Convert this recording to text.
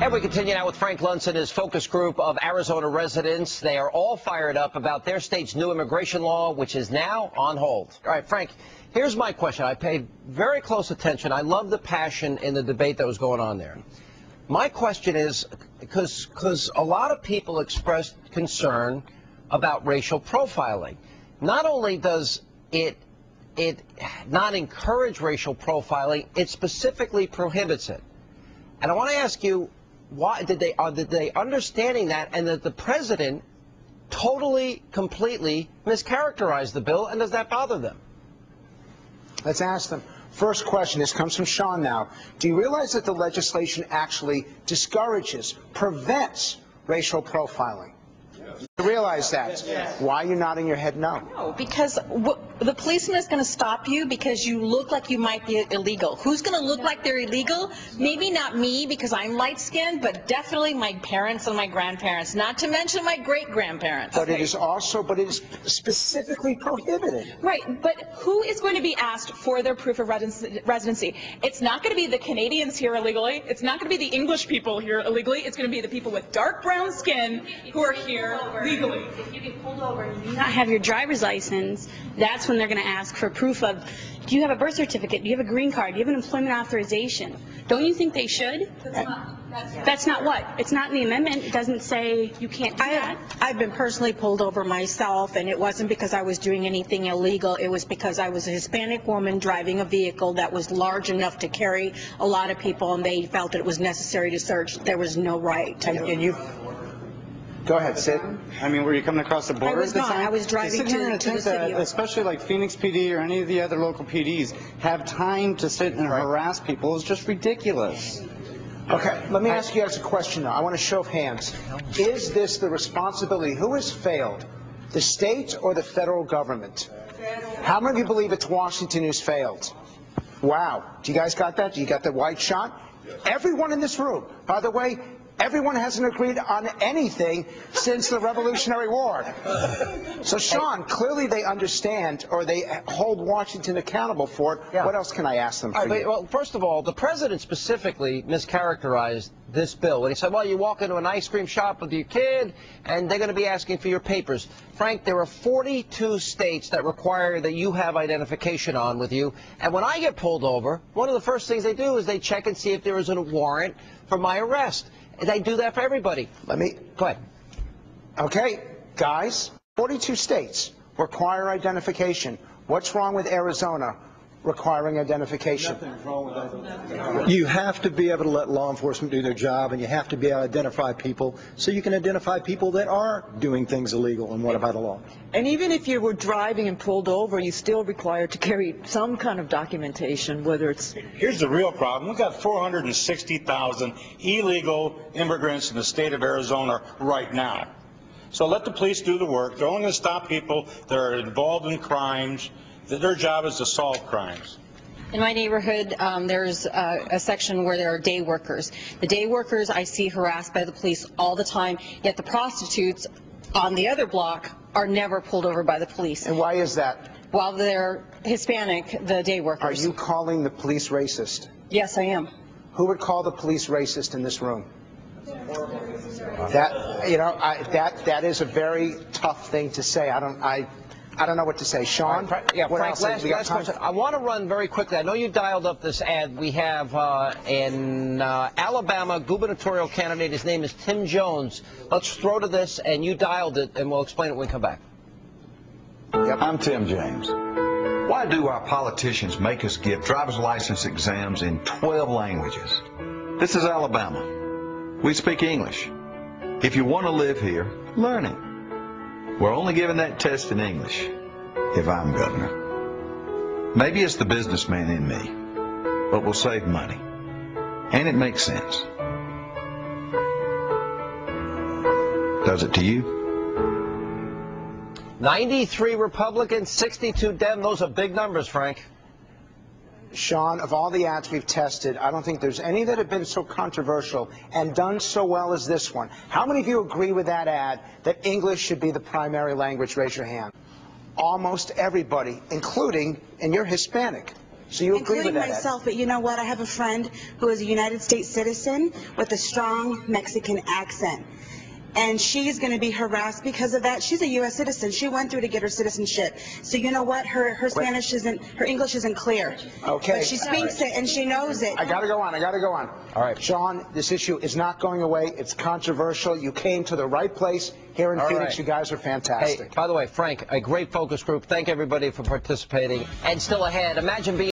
And we continue now with Frank Luntz and his focus group of Arizona residents. They are all fired up about their state's new immigration law, which is now on hold. All right, Frank, here's my question. I paid very close attention. I love the passion in the debate that was going on there. My question is, because a lot of people expressed concern about racial profiling. Not only does it not encourage racial profiling, it specifically prohibits it. And I want to ask you, why did they understanding that, and that the president totally, completely mischaracterized the bill, and does that bother them? Let's ask them. First question, this comes from Sean now. Do you realize that the legislation actually discourages, prevents racial profiling? You realize that? Yes. Why are you nodding your head no? No, because the policeman is going to stop you because you look like you might be illegal. Who's going to look like they're illegal? Maybe not me because I'm light-skinned, but definitely my parents and my grandparents, not to mention my great-grandparents. But it is specifically prohibited. Right, but who is going to be asked for their proof of residency? It's not going to be the Canadians here illegally. It's not going to be the English people here illegally. It's going to be the people with dark brown skin who are here legally. If you get pulled over and you do not have your driver's license, that's when they're going to ask for proof of, do you have a birth certificate? Do you have a green card? Do you have an employment authorization? Don't you think they should? That's not what? It's not in the amendment. It doesn't say you can't do that. I've been personally pulled over myself, and it wasn't because I was doing anything illegal. It was because I was a Hispanic woman driving a vehicle that was large enough to carry a lot of people, and they felt it was necessary to search. There was no right. And you... Go ahead, Sid. I mean, were you coming across the border at the time? I was driving to the city. Especially like Phoenix PD or any of the other local PDs have time to sit and harass people. It's just ridiculous. Okay, let me ask you guys a question now. I want a show of hands. Is this the responsibility? Who has failed? The state or the federal government? How many of you believe it's Washington who's failed? Wow. Do you guys got that? Do you got the white shot? Everyone in this room, by the way, everyone hasn't agreed on anything since the Revolutionary War. So, Sean, clearly they understand, or they hold Washington accountable for it. Yeah. What else can I ask them for you? Well, first of all, the president specifically mischaracterized this bill when he said, well, you walk into an ice cream shop with your kid, and they're going to be asking for your papers. Frank, there are 42 states that require that you have identification on with you, and when I get pulled over, one of the first things they do is they check and see if there is a warrant for my arrest. They do that for everybody. Go ahead. Okay, guys, 42 states require identification. What's wrong with Arizona requiring identification? Nothing's wrong with that. You have to be able to let law enforcement do their job, and you have to be able to identify people so you can identify people that are doing things illegal and what about the law. And even if you were driving and pulled over, you're still required to carry some kind of documentation, whether it's... Here's the real problem. We've got 460,000 illegal immigrants in the state of Arizona right now. So let the police do the work. They're only going to stop people that are involved in crimes. Their job is to solve crimes. In my neighborhood, there's a section where there are day workers. The day workers I see harassed by the police all the time, yet the prostitutes on the other block are never pulled over by the police. And why is that? While they're Hispanic, the day workers. Are you calling the police racist? Yes, I am. Who would call the police racist in this room? That, you know, that is a very tough thing to say. I don't know what to say. Sean? Yeah, Frank, last question. I want to run very quickly. I know you dialed up this ad. We have in Alabama gubernatorial candidate. His name is Tim Jones. Let's throw to this, and you dialed it, and we'll explain it when we come back. Yep. I'm Tim James. Why do our politicians make us give driver's license exams in 12 languages? This is Alabama. We speak English. If you want to live here, learn it. We're only giving that test in English if I'm governor. Maybe it's the businessman in me, but we'll save money. And it makes sense. Does it to you? 93 Republicans, 62 Dem. Those are big numbers, Frank. Sean, of all the ads we've tested, I don't think there's any that have been so controversial and done so well as this one. How many of you agree with that ad that English should be the primary language? Raise your hand. Almost everybody, including, and you're Hispanic. So you agree with Including that? Ed? myself, but you know what? I have a friend who is a United States citizen with a strong Mexican accent. And she's going to be harassed because of that. She's a U.S. citizen. She went through to get her citizenship. So you know what? Her Spanish isn't, her English isn't clear. Okay. But she speaks it and she knows it. I got to go on. All right. Sean, this issue is not going away. It's controversial. You came to the right place here in Phoenix. Right. You guys are fantastic. Hey, by the way, Frank, a great focus group. Thank everybody for participating. And still ahead, imagine being